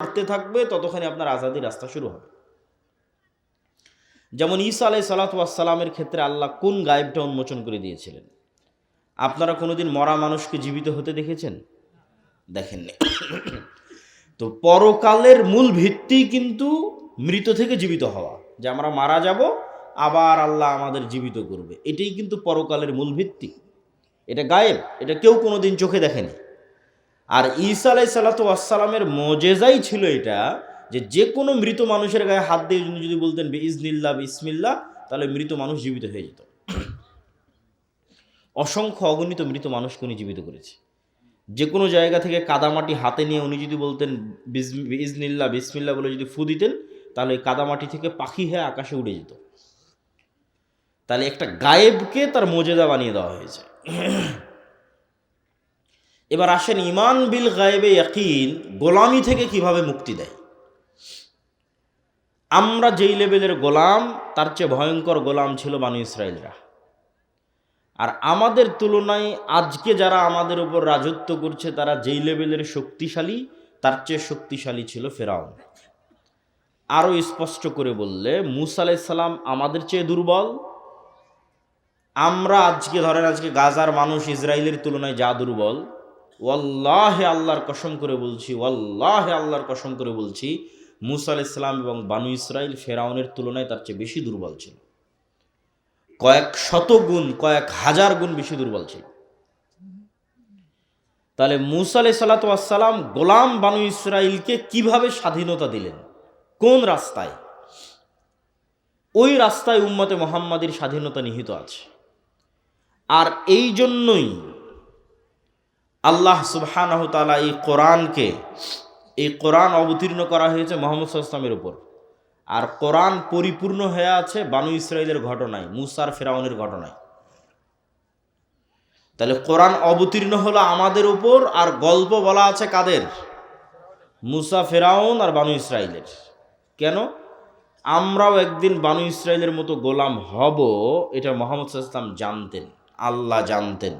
বাড়তে থাকবে ততখানি আপনার আজাদির রাস্তা শুরু হবে। যেমন ঈসা আলাইহিস সালাতু ওয়াস সালামের ক্ষেত্রে আল্লাহ কোন গায়েবটা উন্মোচন করে দিয়েছিলেন? আপনারা কোনোদিন মরা মানুষকে জীবিত হতে দেখেছেন? দেখেননি। তো পরকালের মূল ভিত্তি কিন্তু মৃত থেকে জীবিত হওয়া, যে আমরা মারা যাব আবার আল্লাহ আমাদের জীবিত করবে, এটাই কিন্তু পরকালের মূল ভিত্তি। এটা গায়েব, এটা কেউ কোনোদিন চোখে দেখেনি। আর ঈসা আলাইহিস সালাতু ওয়াস সালামের মুজিজাই ছিল এটা, যে কোনো মৃত মানুষের গায়ে হাত দিয়ে যদি বলতেন বিইজনিল্লাহ বিসমিল্লাহ, তাহলে মৃত মানুষ জীবিত হয়ে যেত। অসংখ্য অগণিত মৃত মানুষকে উনি জীবিত করেছে। যে কোনো জায়গা থেকে কাদামাটি হাতে নিয়ে উনি যদি বলতেন বিইজনিল্লাহ বিসমিল্লাহ বলে যদি ফু দিতেন, তাহলে এই কাদামাটি থেকে পাখি হয়ে আকাশে উড়ে যেত। তাহলে একটা গায়েবকে তার মুজিজা বানিয়ে দেওয়া হয়েছে। এবার আসেন ঈমান বিল গায়েবে ইয়াকিন গোলামি থেকে কিভাবে মুক্তি দেয়। আমরা যেই লেভেলের গোলাম, তার চেয়ে ভয়ঙ্কর গোলাম ছিল বানু ইসরায়েলরা। আর আমাদের তুলনায় আজকে যারা আমাদের উপর রাজত্ব করছে, তারা যেই লেভেলের শক্তিশালী, তার চেয়ে শক্তিশালী ছিল ফেরাউন। আরও স্পষ্ট করে বললে মুসা আলাইহিস সালাম আমাদের চেয়ে দুর্বল। আমরা আজকে ধরেন, আজকে গাজার মানুষ ইসরায়েলের তুলনায় যা দুর্বল, ওয়াল্লাহে আল্লাহর কসম করে বলছি, ওয়াল্লাহে আল্লাহর কসম করে বলছি, মুসা আলাইহিস সালাম এবং বানু ইসরাইল ফেরাউনের তুলনায় তার চেয়ে বেশি দুর্বল ছিল। কয়েক শত গুণ, কয়েক হাজার গুণ বেশি দুর্বল ছিল। তাহলে মুসা আলাইহিস সালাতু ওয়াস সালাম গোলাম বানু ইসরাইলকে কিভাবে স্বাধীনতা দিলেন, কোন রাস্তায়? ওই রাস্তায় উম্মতে মুহাম্মাদির স্বাধীনতা নিহিত আছে। আর এই জন্যই আল্লাহ সুবহানাহু ওয়া তাআলা এই কোরআন অবতীর্ণ করা হয়েছে মুহাম্মদ সাল্লাল্লাহু আলাইহি ওয়াসাল্লামের উপর। আর কোরআন পরিপূর্ণ হয়ে আছে বানু ইসরাইলের ঘটনায়, মুসার ফেরাউনের ঘটনায়। তাহলে কোরআন অবতীর্ণ হলো আমাদের উপর, আর গল্প বলা আছে কাদের? মুসা, ফেরাউন আর বানু ইসরাইলের। কেন? আমরাও একদিন বানু ইসরাইলের মতো গোলাম হব, এটা মুহাম্মদ সাল্লাল্লাহু আলাইহি ওয়াসাল্লাম জানতেন, আল্লাহ জানতেন।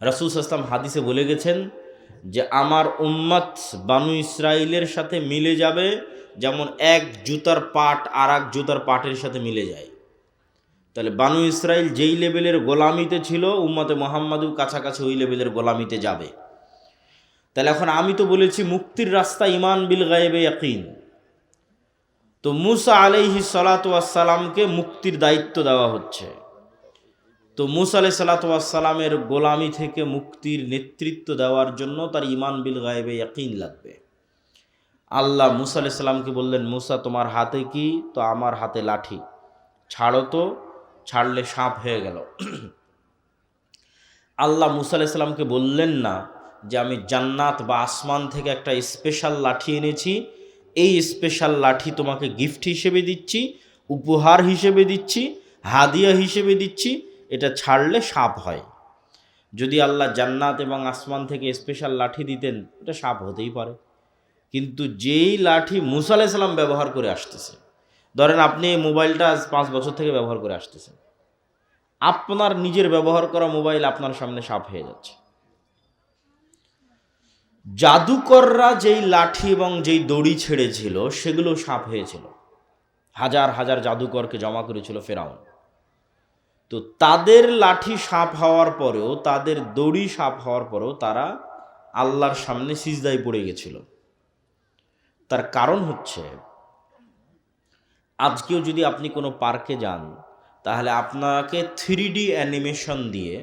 রাসূল সাল্লাল্লাহু আলাইহি ওয়াসাল্লাম হাদিসে বলে গেছেন যে আমার উম্মত বানু ইসরাইলের সাথে মিলে যাবে যেমন এক জুতার পাট আর এক জুতার পাটের সাথে মিলে যায়। তাহলে বানু ইসরাইল যেই লেভেলের গোলামিতে ছিল, উম্মতে মুহাম্মাদও কাছাকাছি ওই লেভেলের গোলামিতে যাবে। তাহলে এখন আমি তো বলেছি মুক্তির রাস্তা ঈমান বিল গায়বে ইয়াকিন। তো মুসা আলাইহিস সালাতু ওয়াস সালামকে মুক্তির দায়িত্ব দেওয়া হচ্ছে। তো মুসা আলাইহিস সালাতু ওয়াস সালামের গোলামি থেকে মুক্তির নেতৃত্ব দেওয়ার জন্য তার ঈমান বিল গায়বে ইয়াকিন লাগবে। আল্লাহ মুসা আলাইহিস সালামকে বললেন, মুসা তোমার হাতে কি? তো আমার হাতে লাঠি, ছাড়ো তো। ছাড়লে সাপ হয়ে গেল। আল্লাহ মুসা আলাইহিস সালামকে বললেন না যে আমি জান্নাত বা আসমান থেকে একটা স্পেশাল লাঠি এনেছি, এই স্পেশাল লাঠি তোমাকে গিফট হিসেবে দিচ্ছি, উপহার হিসেবে দিচ্ছি, হাদিয়া হিসেবে দিচ্ছি, এটা ছাড়লে সাপ হয়। যদি আল্লাহ জান্নাত এবং আসমান থেকে স্পেশাল লাঠি দিতেন, এটা সাপ হতেই পারে। কিন্তু যেই লাঠি মুসা আলাইহিস সালাম ব্যবহার করে আসতেছে, ধরেন আপনি এই মোবাইলটা আজ 5 বছর থেকে ব্যবহার করে আসতেছেন, আপনার নিজের ব্যবহার করা মোবাইল আপনার সামনে সাপ হয়ে যাচ্ছে। জাদুকররা যেই লাঠি এবং যেই দড়ি ছেড়েছিল, সেগুলো সাপ হয়েছিল। হাজার হাজার জাদুকরকে জমা করেছিল ফেরাউন। তো তাদের লাঠি সাপ হওয়ার পরেও, তাদের দড়ি সাপ হওয়ার পরেও তারা আল্লাহর সামনে সিজদায় পড়ে গেছিল। তার কারণ হচ্ছে, আজকেও যদি আপনি কোনো পার্কে যান, তাহলে আপনাকে 3D অ্যানিমেশন দিয়ে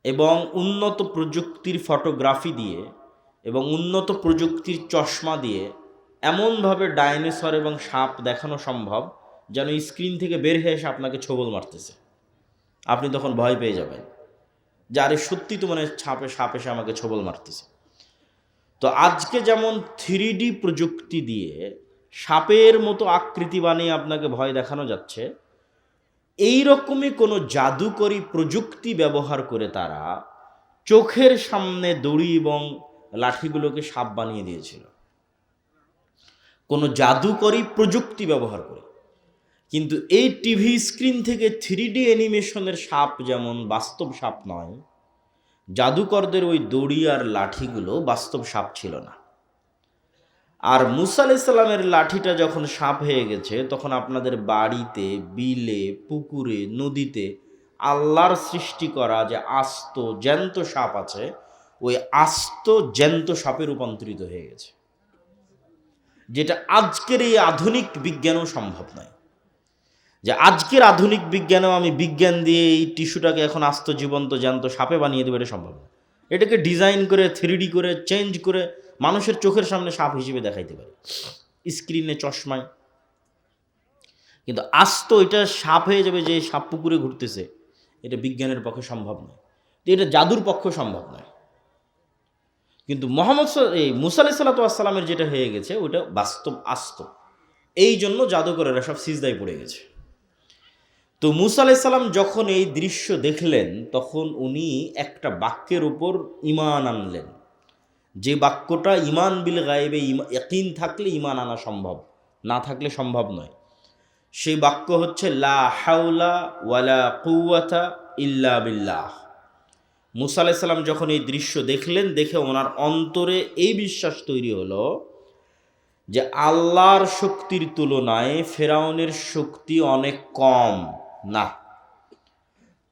এবং উন্নত প্রযুক্তির ফটোগ্রাফি দিয়ে এবং উন্নত প্রযুক্তির চশমা দিয়ে এমনভাবে ডাইনোসর এবং সাপ দেখানো সম্ভব যেন স্ক্রিন থেকে বের হয়ে এসে আপনাকে ছোবল মারতেছে। আপনি তখন ভয় পেয়ে যাবেন যে আরে সত্যি তো মানে সাপ এসে আমাকে ছোবল মারতেছে। তো আজকে যেমন 3D প্রযুক্তি দিয়ে সাপের মতো আকৃতি বানিয়ে আপনাকে ভয় দেখানো যাচ্ছে, এই রকমই কোনো জাদুকরী প্রযুক্তি ব্যবহার করে তারা চোখের সামনে দড়ি এবং লাঠিগুলোকে সাপ বানিয়ে দিয়েছিল, কোনো জাদুকরী প্রযুক্তি ব্যবহার করে। কিন্তু এই টিভি স্ক্রিন থেকে 3D অ্যানিমেশনের সাপ যেমন বাস্তব সাপ নয়, জাদুকরদের ওই দড়ি আর লাঠিগুলো বাস্তব সাপ ছিল না। আর মুসা আলাইহিস সালামের লাঠিটা যখন সাপ হয়ে গেছে, তখন আপনাদের বাড়িতে, বিলে, পুকুরে, নদীতে আল্লাহর সৃষ্টি করা যে আস্ত জ্যান্ত সাপ আছে, ওই আস্ত জ্যান্ত সাপে রূপান্তরিত হয়ে গেছে, যেটা আজকের এই আধুনিক বিজ্ঞানও সম্ভব নয়। যে আজকের আধুনিক বিজ্ঞানেও আমি বিজ্ঞান দিয়ে এই টিস্যুটাকে এখন আস্ত জীবন্ত জ্যান্ত সাপে বানিয়ে দেবো, এটা সম্ভব না। এটাকে ডিজাইন করে 3D করে চেঞ্জ করে মানুষের চোখের সামনে সাপ হিসেবে দেখাইতে পারে, স্ক্রিনে, চশমায়। কিন্তু আস্ত এটা সাপ হয়ে যাবে যে সাপ পুকুরে ঘুরতেছে, এটা বিজ্ঞানের পক্ষে সম্ভব নয়, এটা জাদুর পক্ষে সম্ভব নয়। কিন্তু মুসা আলাইহিস সালামের যেটা হয়ে গেছে ওটা বাস্তব আস্ত, এই জন্য জাদুকরেরা সব সিজদায় পড়ে গেছে। তো মুসা আলাইহিস সালাম যখন এই দৃশ্য দেখলেন, তখন উনি একটা বাক্যের উপর ঈমান আনলেন, যে বাক্যটা ঈমান বিল গায়বে, ইয়াকিন থাকলে ঈমান আনা সম্ভব, না থাকলে সম্ভব নয়। সেই বাক্য হচ্ছে লা হাওলা ওয়ালা কুওয়াতা ইল্লা বিল্লাহ। মুসা আলাইহিস সালাম যখন এই দৃশ্য দেখলেন, দেখে ওনার অন্তরে এই বিশ্বাস তৈরি হলো যে আল্লাহর শক্তির তুলনায় ফেরাউনের শক্তি অনেক কম না,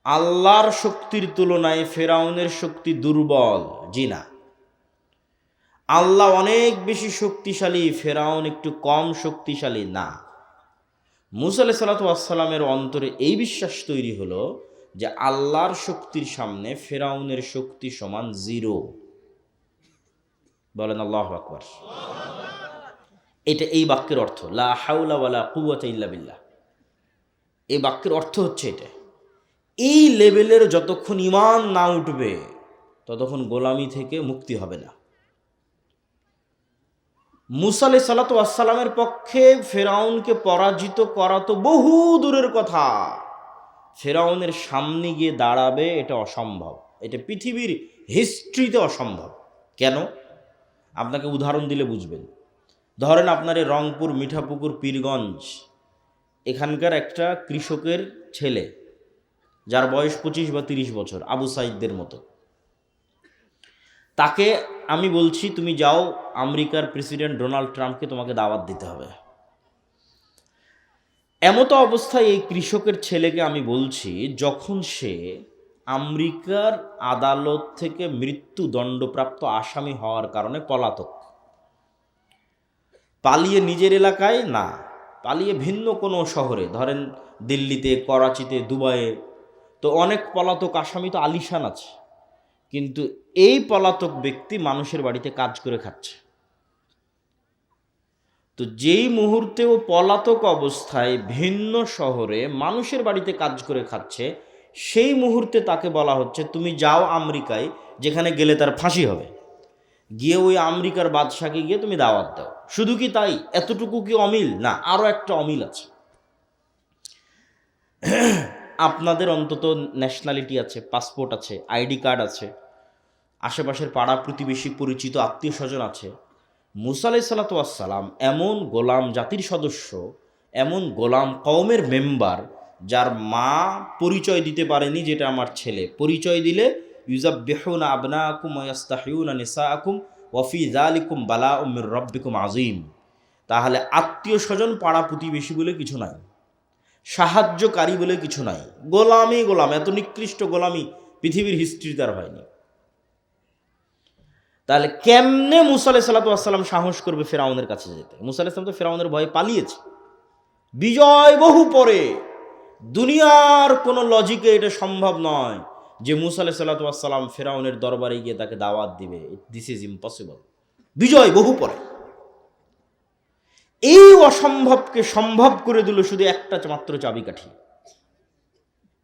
আল্লাহর শক্তির তুলনায় ফেরাউনের শক্তি দুর্বল, জি না, আল্লাহ অনেক বেশি শক্তিশালী, ফেরাউন একটু কম শক্তিশালী না। মুসা আলাইহিস সালামের অন্তরে এই বিশ্বাস তৈরি হলো যে আল্লাহর শক্তির সামনে ফেরাউনের শক্তি সমান জিরো। বলেন আল্লাহু আকবার। এটা এই বাক্যের অর্থ, লা হাওলা ওয়ালা কুওয়াতা ইল্লা বিল্লাহ। এই বাক্যের অর্থ হচ্ছে এটা। এই লেভেলের যতক্ষণ ঈমান না উঠবে, ততক্ষণ গোলামি থেকে মুক্তি হবে না। মুসা আলাইহিস সালামের পক্ষে ফেরাউনকে পরাজিত করা তো বহু দূরের কথা, ফেরাউনের সামনে গিয়ে দাঁড়াবে এটা অসম্ভব, এটা পৃথিবীর হিস্ট্রিতে অসম্ভব। কেন? আপনাকে উদাহরণ দিলে বুঝবেন। ধরেন আপনার এই রংপুর, মিঠাপুকুর, পীরগঞ্জ, এখানকার একটা কৃষকের ছেলে, যার বয়স 25 বা 30 বছর, আবু সাইদদের মতো, তাকে আমি বলছি তুমি যাও, আমেরিকার প্রেসিডেন্ট ডোনাল্ড ট্রাম্পকে তোমাকে দাওয়াত দিতে হবে। এমতো অবস্থায় এই কৃষকের ছেলেকে আমি বলছি, যখন সে আমেরিকার আদালত থেকে মৃত্যুদণ্ডপ্রাপ্ত আসামি হওয়ার কারণে পলাতক, পালিয়ে নিজের এলাকায় না, পালিয়ে ভিন্ন কোনো শহরে, ধরেন দিল্লিতে, করাচিতে, দুবাইয়ে, তো অনেক পলাতক আসামি তো আলিশান আছে, কিন্তু এই পলাতক ব্যক্তি মানুষের বাড়িতে কাজ করে খাচ্ছে। তো যেই মুহূর্তে ও পলাতক অবস্থায় ভিন্ন শহরে মানুষের বাড়িতে কাজ করে খাচ্ছে, সেই মুহূর্তে তাকে বলা হচ্ছে তুমি যাও আমেরিকায়, যেখানে গেলে তার ফাঁসি হবে, গিয়ে ওই আমেরিকার বাদশাকে গিয়ে তুমি দাওয়াত দাও। শুধু কি তাই? এতটুকু কি অমিল? না, আরও একটা অমিল আছে। আপনাদের অন্তত ন্যাশনালিটি আছে, পাসপোর্ট আছে, আইডি কার্ড আছে, আশেপাশের পাড়া প্রতিবেশী, পরিচিত আত্মীয় স্বজন আছে। মুসা আলাইহিস সালাম এমন গোলাম জাতির সদস্য, এমন গোলাম কওমের মেম্বার, যার মা পরিচয় দিতে পারেনি যেটা আমার ছেলে, পরিচয় দিলে ইউযাব্বিহুনা আবনাআকুম ওয়া ইস্তাহইউনা নিসাআকুম ওয়া ফি যালিকুম বালাউম মির রাব্বিকুম আযীম। তাহলে আত্মীয় স্বজন, পাড়া প্রতিবেশী বলে কিছু নাই, সাহায্যকারী বলে কিছু নাই, গোলামই গোলাম। এত নিকৃষ্ট গোলামি পৃথিবীর হিস্ট্রিতে আর হয়নি। তাহলে কেমনে মুসা আলাইহিস সালাম সাহস করবে ফেরাউনের কাছে যেতে? মুসা আলাইহিস সালাম তো ফেরাউনের ভয়ে পালিয়েছে, বিজয় বহু পরে। দুনিয়ার কোনো লজিকে এটা সম্ভব নয় যে মুসা আলাইহিস সালাম ফেরাউনের দরবারে গিয়ে তাকে দাওয়াত দিবে। This is impossible. বিজয় বহু পরে। এই অসম্ভবকে সম্ভব করে দিল শুধু একটা মাত্র চাবিকাঠি,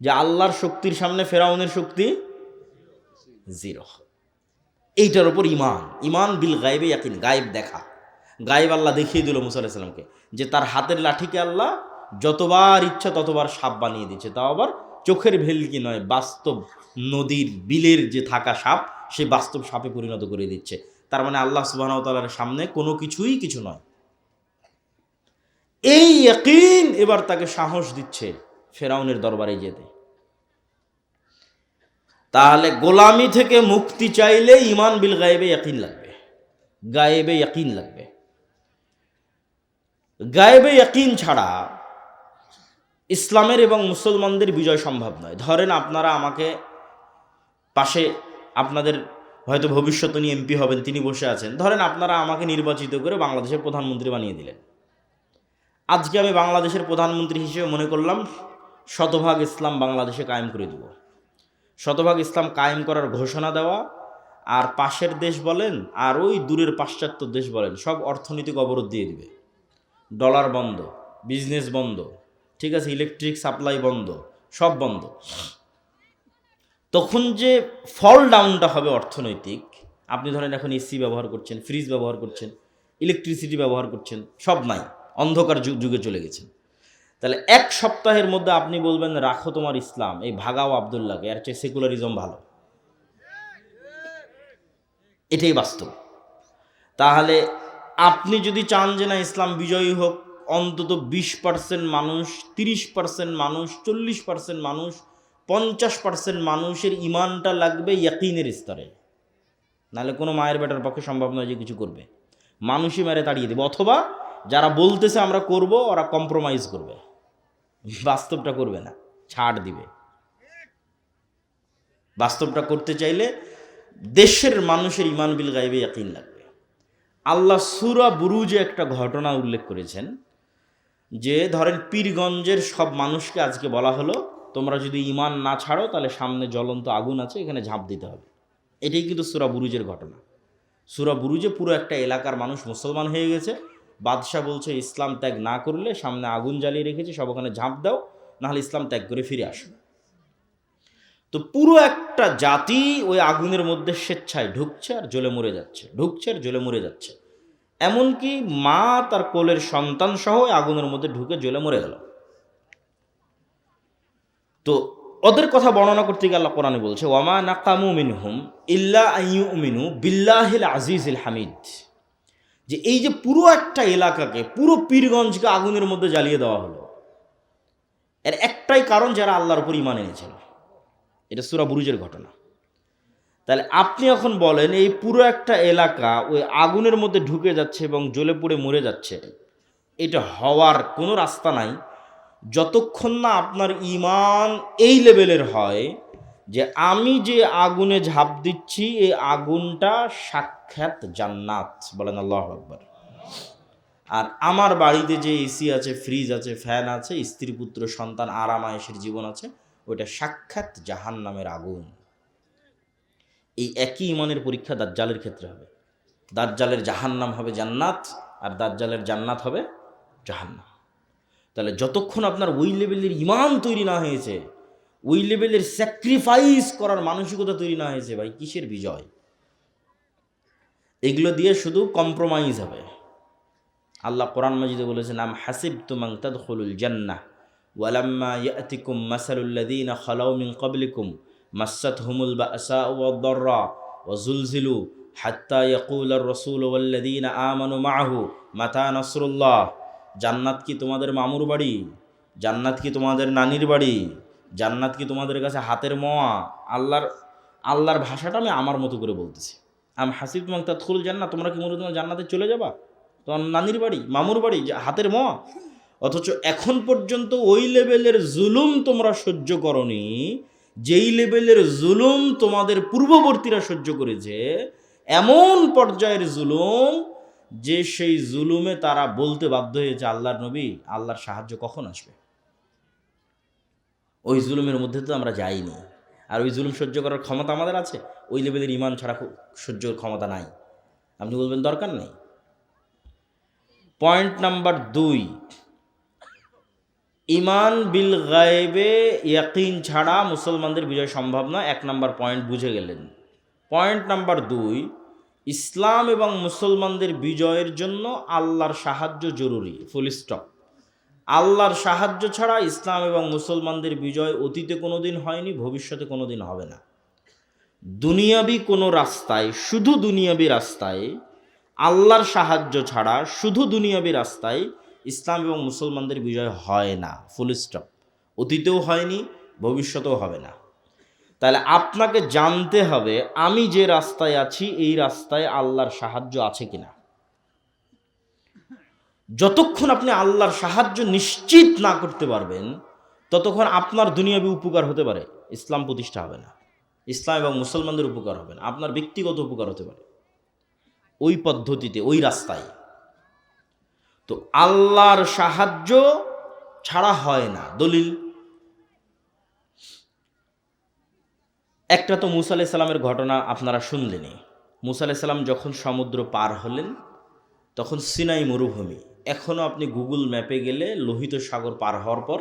যে আল্লাহর শক্তির সামনে ফেরাউনের শক্তি জিরো। এইটার উপর ঈমান, ঈমান বিল গায়বে ইয়াকিন, গায়েব দেখা, গায়েব আল্লাহ দেখিয়ে দিল মুসা আলাইহিস সালামকে, যে তার হাতের লাঠিকে আল্লাহ যতবার ইচ্ছা ততবার সাপ বানিয়ে দিচ্ছে, তাও আবার চোখের ভেলকি নয়, বাস্তব নদীর, বিলের যে থাকা সাপ, সে বাস্তব সাপে পরিণত করে দিচ্ছে। তার মানে আল্লাহ সুবহানাহু ওয়া তাআলার সামনে কোনো কিছুই কিছু নয়। এই ইয়াকিন এবার তাকে সাহস দিচ্ছে ফেরাউনের দরবারে যেতে। তাহলে গোলামি থেকে মুক্তি চাইলে ঈমান বিল গায়েবে ইয়াকিন লাগবে, গায়েবে ইয়াকিন লাগবে। গায়েবে ইয়াকিন ছাড়া ইসলামের এবং মুসলমানদের বিজয় সম্ভব নয়। ধরেন আপনারা আমাকে পাশে, আপনাদের হয়তো ভবিষ্যতে নিয়ে এমপি হবেন, তিনি বসে আছেন, ধরেন আপনারা আমাকে নির্বাচিত করে বাংলাদেশের প্রধানমন্ত্রী বানিয়ে দিলেন। আজকে আমি বাংলাদেশের প্রধানমন্ত্রী হিসেবে মনে করলাম শতভাগ ইসলাম বাংলাদেশে কায়েম করে দেব। শতভাগ ইসলাম কায়েম করার ঘোষণা দেওয়া, আর পাশের দেশ বলেন আর ওই দূরের পাশ্চাত্য দেশ বলেন সব অর্থনৈতিক অবরোধ দিয়ে দিবে, ডলার বন্ধ, বিজনেস বন্ধ, ঠিক আছে, ইলেকট্রিক সাপ্লাই বন্ধ, সব বন্ধ। তখন যে ফল ডাউনটা হবে অর্থনৈতিক, আপনি ধরেন এখন এসি ব্যবহার করছেন, ফ্রিজ ব্যবহার করছেন, ইলেকট্রিসিটি ব্যবহার করছেন, সব নাই, অন্ধকার যুগে চলে গেছেন। তাহলে এক সপ্তাহের মধ্যে আপনি বলবেন রাখো তোমার ইসলাম, এই ভাগাও আবদুল্লাহকে, এর চেয়ে সেকুলারিজম ভালো। এটাই বাস্তব। তাহলে আপনি যদি চান যে না ইসলাম বিজয়ী হোক, অন্তত 20% মানুষ, 30% মানুষ, 40% মানুষ, 50% মানুষের ইমানটা লাগবে ইয়াকিনের স্তরে, নাহলে কোনো মায়ের বেটার পক্ষে সম্ভব নয় যে কিছু করবে। মানুষই মেরে তাড়িয়ে দেবে, অথবা যারা বলতেছে আমরা করব ওরা কম্প্রোমাইজ করবে, বাস্তবটা করবে না, ছাড় দিবে। বাস্তবটা করতে চাইলে দেশের মানুষের ইমান বিল গায়বে ইয়াকিন লাগবে। আল্লাহ সূরা বুরুজে একটা ঘটনা উল্লেখ করেছেন যে ধরেন পীরগঞ্জের সব মানুষকে আজকে বলা হলো তোমরা যদি ইমান না ছাড়ো তাহলে সামনে জ্বলন্ত আগুন আছে, এখানে ঝাঁপ দিতে হবে। এটাই কিন্তু সূরা বুরুজের ঘটনা। সূরা বুরুজে পুরো একটা এলাকার মানুষ মুসলমান হয়ে গেছে, বাদশাহ বলছে ইসলাম ত্যাগ না করলে সামনে আগুন জ্বালিয়ে রেখেছে, সব ওখানে ঝাঁপ দাও, নাহলে ইসলাম ত্যাগ করে ফিরে আসো। তো পুরো একটা জাতি ওই আগুনের মধ্যে স্বেচ্ছায় ঢুকছে আর জ্বলে মরে যাচ্ছে, ঢুকছে আর জ্বলে মরে যাচ্ছে। এমনকি মা তার কোলের সন্তান সহ আগুনের মধ্যে ঢুকে জ্বলে মরে গেল। তো ওদের কথা বর্ণনা করতে গিয়ে আল্লাহ কোরআনে বলছে ওয়ামা নাকামু মিনহুম ইল্লা আইয়ুমিনু বিল্লাহিল আজিজিল হামিদ, যে এই যে পুরো একটা এলাকাকে, পুরো পীরগঞ্জকে আগুনের মধ্যে জ্বালিয়ে দেওয়া হলো, এর একটাই কারণ যারা আল্লাহর উপর ঈমান এনেছিল। এটা সূরা বুরুজের ঘটনা। তাহলে আপনি এখন বলেন এই পুরো একটা এলাকা ওই আগুনের মধ্যে ঢুকে যাচ্ছে এবং জ্বলে পুড়ে মরে যাচ্ছে, এটা হওয়ার কোনো রাস্তা নাই যতক্ষণ না আপনার ঈমান এই লেভেলের হয় যে আমি যে আগুনে ঝাঁপ দিচ্ছি এই আগুনটা সাক্ষাৎ জান্নাত, বলেন আল্লাহু আকবার। আর আমার বাড়িতে যে এসি আছে, ফ্রিজ আছে, ফ্যান আছে, স্ত্রী পুত্র সন্তান আরাম আয়েশের জীবন আছে, ওইটা সাক্ষাৎ জাহান্নামের আগুন। এই একই ইমানের পরীক্ষা দাজ্জালের ক্ষেত্রে হবে। দাজ্জালের জাহান্নাম হবে জান্নাত, আর দাজ্জালের জান্নাত হবে জাহান্নাম। তাহলে যতক্ষণ আপনার ওই লেভেলের ইমান তৈরি না হয়েছে, ওই লেভেলের স্যাক্রিফাইস করার মানসিকতা তৈরি না হয়েছে, ভাই কিসের বিজয়? এগুলো দিয়ে শুধু কম্প্রোমাইজ হবে। আল্লাহ কোরআন মাজিদে বলেছেন আম হাসিবতুম আন তাদখুলুল জান্নাহ ওয়ালাম্মা ইয়াতিকুম মাসালুল্লাযীনা খালাউ মিন ক্বাবলিকুম মাসাতহুমুল বাসাউ ওয়াদ-দাররা ওয়াজুলজিলু হাত্তা ইয়াকুলার রাসূলু ওয়াল্লাযীনা আমানু মাআহু মাতা নাসরুল্লাহ। জান্নাত কি তোমাদের মামুর বাড়ি? জান্নাত কি তোমাদের নানির বাড়ি? জান্নাত কি তোমাদের কাছে হাতের মোয়া? আল্লাহর ভাষাটা আমি আমার মতো করে বলতেছি। আম হাসিবতুম আন তাদখুলুল জান্নাহ, তোমরা কি মনে তোমার জান্নাতে চলে যাবা? তোমার নানির বাড়ি, মামুর বাড়ি, হাতের মোয়া। অথচ এখন পর্যন্ত ওই লেভেলের জুলুম তোমরা সহ্য করনি যেই লেভেলের জুলুম তোমাদের পূর্ববর্তীরা সহ্য করেছে, এমন পর্যায়ের জুলুম যে সেই জুলুমে তারা বলতে বাধ্য হয়েছে আল্লাহর নবী আল্লাহর সাহায্য কখন আসবে। ওই জুলুমের মধ্যে তো আমরা যাইনি, আর ওই জুলুম সহ্য করার ক্ষমতা আমাদের আছে? ওই লেভেলের ইমান ছাড়া সহ্যের ক্ষমতা নাই। আপনি বলবেন দরকার নেই। পয়েন্ট নাম্বার 2, ইমান বিল গায়েবে ইয়াকিন ছাড়া মুসলমানদের বিজয় সম্ভব নয়। 1 নম্বর পয়েন্ট বুঝে গেলেন। পয়েন্ট নাম্বার 2, ইসলাম এবং মুসলমানদের বিজয়ের জন্য আল্লাহর সাহায্য জরুরি, ফুল স্টপ। আল্লাহর সাহায্য ছাড়া ইসলাম এবং মুসলমানদের বিজয় অতীতে কোনোদিন হয়নি, ভবিষ্যতে কোনোদিন হবে না। দুনিয়াবি কোনো রাস্তায়, শুধু দুনিয়াবি রাস্তায় আল্লাহর সাহায্য ছাড়া, শুধু দুনিয়াবি রাস্তায় ইসলাম এবং মুসলমানদের বিজয় হয় না, ফুল স্টপ। অতীতেও হয়নি, ভবিষ্যতেও হবে না। তাহলে আপনাকে জানতে হবে আমি যে রাস্তায় আছি এই রাস্তায় আল্লাহর সাহায্য আছে কিনা। যতক্ষণ আপনি আল্লাহর সাহায্য নিশ্চিত না করতে পারবেন ততক্ষণ আপনার দুনিয়াবি উপকার হতে পারে, ইসলাম প্রতিষ্ঠা হবে না, ইসলাম এবং মুসলমানদের উপকার হবে না, আপনার ব্যক্তিগত উপকার হতে পারে ওই পদ্ধতিতে, ওই রাস্তায়। তো আল্লাহর সাহায্য ছাড়া হয় না। দলিল একটা তো মুসা আলাইহিস সালামের ঘটনা আপনারা শুনলেনই। মুসা আলাইহিস সালাম যখন সমুদ্র পার হলেন তখন সিনাই মরুভূমি, এখনও আপনি গুগল ম্যাপে গেলে লোহিত সাগর পার হওয়ার পর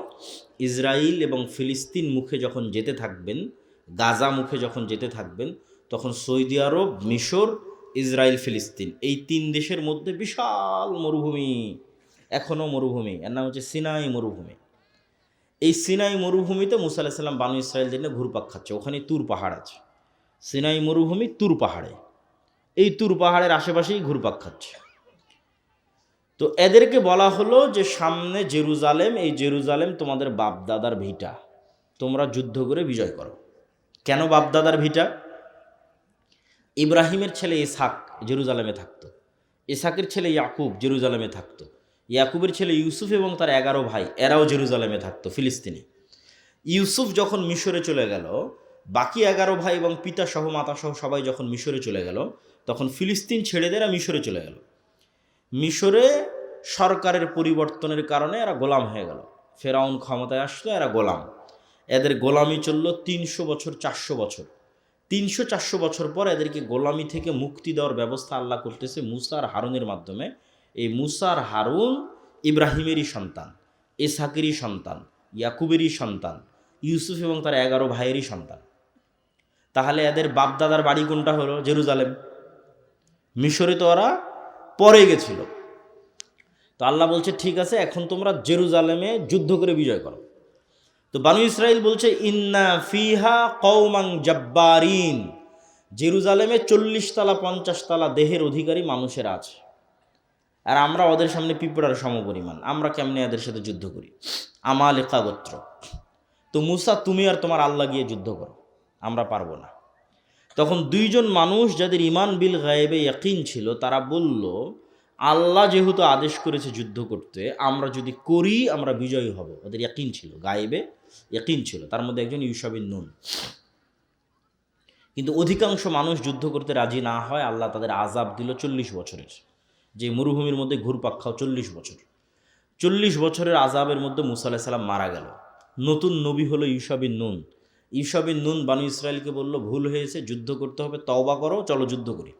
ইসরায়েল এবং ফিলিস্তিন মুখে যখন যেতে থাকবেন, গাজা মুখে যখন যেতে থাকবেন, তখন সৌদি আরব, মিশর, ইসরায়েল, ফিলিস্তিন এই 3 দেশের মধ্যে বিশাল মরুভূমি, এখনও মরুভূমি, এর নাম হচ্ছে সিনাই মরুভূমি। এই সিনাই মরুভূমিতে মুসা আলাইহিস সালাম বানু ইসরায়েলদের নিয়ে ঘুরপাক খাচ্ছে। ওখানে তুর পাহাড় আছে, সিনাই মরুভূমি তুর পাহাড়ে, এই তুর পাহাড়ের আশেপাশেই ঘুরপাক খাচ্ছে। তো এদেরকে বলা হলো যে সামনে জেরুজালেম, এই জেরুজালেম তোমাদের বাপদাদার ভিটা, তোমরা যুদ্ধ করে বিজয় করো। কেন বাপদাদার ভিটা? ইব্রাহিমের ছেলে ইসহাক জেরুজালেমে থাকতো, ইসহাকের ছেলে ইয়াকুব জেরুজালেমে থাকতো, ইয়াকুবের ছেলে ইউসুফ এবং তার 11 ভাই এরাও জেরুজালেমে থাকতো ফিলিস্তিনে। ইউসুফ যখন মিশরে চলে গেল, বাকি 11 ভাই এবং পিতা সহ মাতা সহ সবাই যখন মিশরে চলে গেল, তখন ফিলিস্তিন ছেড়ে দিয়ে এরা মিশরে চলে গেল। মিশরে সরকারের পরিবর্তনের কারণে এরা গোলাম হয়ে গেল, ফেরাউন ক্ষমতায় আসলো, এরা গোলাম। এদের গোলামি চলল 300 বছর, 400 বছর। 300-400 বছর পর এদেরকে গোলামি থেকে মুক্তি দেওয়ার ব্যবস্থা আল্লাহ করতেছে মুসা আর হারুনের মাধ্যমে। এই মুসা আর হারুন ইব্রাহিমেরই সন্তান, ইসহাকেরই সন্তান, ইয়াকুবেরই সন্তান, ইউসুফ এবং তার 11 ভাইয়েরই সন্তান। তাহলে এদের বাপদাদার বাড়ি কোনটা হলো? জেরুজালেম। মিশরে তো ওরা পরে গেছিল। তো আল্লাহ বলছে ঠিক আছে, এখন তোমরা জেরুজালেমে যুদ্ধ করে বিজয় করো। তো বানু ইসরাইল বলছে ইন্না ফিহা কওমান জাব্বারিন, জেরুজালেমে 40 তলা 50 তলা দেহের অধিকারী মানুষের আছে, আর আমরা ওদের সামনে পিঁপড়ার সমপরিমাণ, আমরা কেমনে এদের সাথে যুদ্ধ করি? আমালেকা গোত্র। তো মুসা তুমি আর তোমার আল্লাহ গিয়ে যুদ্ধ করো, আমরা পারবো না। তখন 2 জন মানুষ যাদের ইমান বিল গায়েবে ইয়াকিন ছিল, তারা বলল আল্লাহ যেহেতু আদেশ করেছে যুদ্ধ করতে, আমরা যদি করি আমরা বিজয়ী হব। ওদের ইয়াকিন ছিল, গায়েবে ইয়াকিন ছিল। তার মধ্যে একজন ইউশা বিন নুন। কিন্তু অধিকাংশ মানুষ যুদ্ধ করতে রাজি না হয়, আল্লাহ তাদের আযাব দিল 40 বছরের, যে মরুভূমির মধ্যে ঘুরপাক খাও 40 বছর। 40 বছরের আযাবের মধ্যে মুসা আলাইহিস সালাম মারা গেল। নতুন নবী হলো ইউশা বিন নুন। ইউশা বিন নুন বানু ইসরায়েলকে বলল ভুল হয়েছে, যুদ্ধ করতে হবে, তওবা করো, চলো যুদ্ধ করি।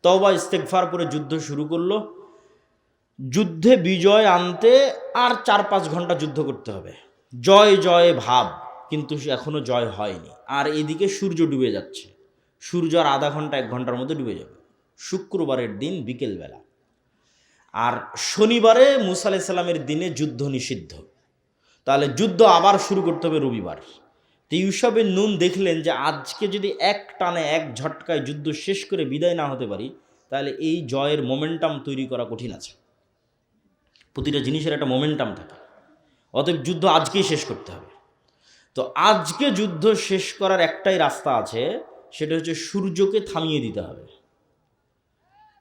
তওবা ইস্তেগফার করে যুদ্ধ শুরু করলো। যুদ্ধে বিজয় আনতে আর 4-5 ঘন্টা যুদ্ধ করতে হবে, জয় জয় ভাব, কিন্তু এখনো জয় হয়নি। আর এদিকে সূর্য ডুবে যাচ্ছে, সূর্য আর আধা ঘন্টা 1 ঘন্টার মধ্যে ডুবে যাবে। শুক্রবারের দিন বিকেলবেলা, আর শনিবারে মুসা আলাইহিস সালামের দিনে যুদ্ধ নিষিদ্ধ। তাহলে যুদ্ধ আবার শুরু করতে হবে রবিবার। তো ইউশা বিন নুন দেখলেন যে আজকে যদি এক টানে এক ঝটকায় যুদ্ধ শেষ করে বিদায় না হতে পারি, তাহলে এই জয়ের মোমেন্টাম তৈরি করা কঠিন আছে। প্রতিটা জিনিসের একটা মোমেন্টাম থাকে, অতএব যুদ্ধ আজকেই শেষ করতে হবে। তো আজকে যুদ্ধ শেষ করার একটাই রাস্তা আছে, সেটা হচ্ছে সূর্যকে থামিয়ে দিতে হবে।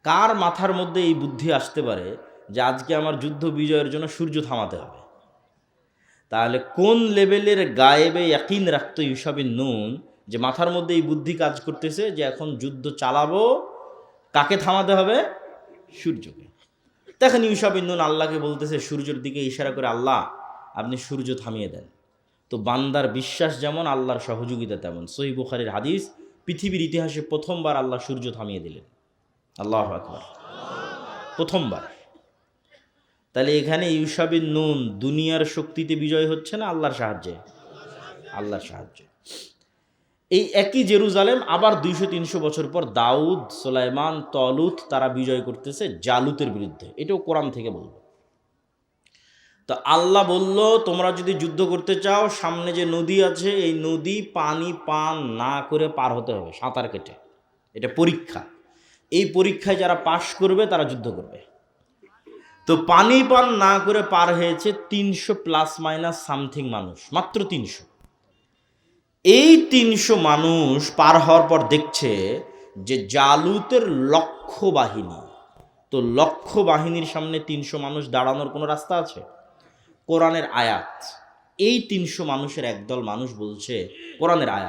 কার মাথার মধ্যে এই বুদ্ধি আসতে পারে যে আজকে আমার যুদ্ধ বিজয়ের জন্য সূর্য থামাতে হবে? তাহলে কোন লেভেলের গায়েবে ইয়াকিন রাখতো ইউশা বিন নুন যে মাথার মধ্যে এই বুদ্ধি কাজ করতেছে যে এখন যুদ্ধ চালাবো, কাকে থামাতে হবে? সূর্যকে। দেখেন ইউশা বিন নুন আল্লাহকে বলতেছে, সূর্যের দিকে ইশারা করে, আল্লাহ আপনি সূর্য থামিয়ে দেন। তো বান্দার বিশ্বাস যেমন, আল্লাহর সহযোগিতা তেমন। সহিহ বুখারীর হাদিস, পৃথিবীর ইতিহাসে প্রথমবার আল্লাহ সূর্য থামিয়ে দিলেন। আল্লাহু আকবার, প্রথমবার। তাহলে এখানে ইউশা বিন নুন দুনিয়ার শক্তিতে বিজয় হচ্ছে না আল্লাহর সাহায্যে? আল্লাহর সাহায্যে। এই একই জেরুজালেম আবার 200-300 বছর পর দাউদ, সুলাইমান, তলুত তারা বিজয় করতেছে জালুতের বিরুদ্ধে। এটাও কোরআন থেকে বলবো। তো আল্লাহ বলল তোমরা যদি যুদ্ধ করতে চাও, সামনে যে নদী আছে এই নদী পানি পান না করে পার হতে হবে, সাঁতার কেটে। এটা পরীক্ষা। এই পরীক্ষায় যারা পাশ করবে তারা যুদ্ধ করবে। তো পানি পান না করে পার হয়েছে 300 প্লাস মাইনাস সামথিং মানুষ, মাত্র 300। এই ৩০০ মানুষ পার হওয়ার পর দেখছে যে জালুতের লক্ষ বাহিনী। তো লক্ষ বাহিনীর সামনে ৩০০ মানুষ দাঁড়ানোর কোনো রাস্তা আছে? কোরআনের আয়াত, এই ৩০০ মানুষের একদল মানুষ বলছে, কোরআনের আয়াত,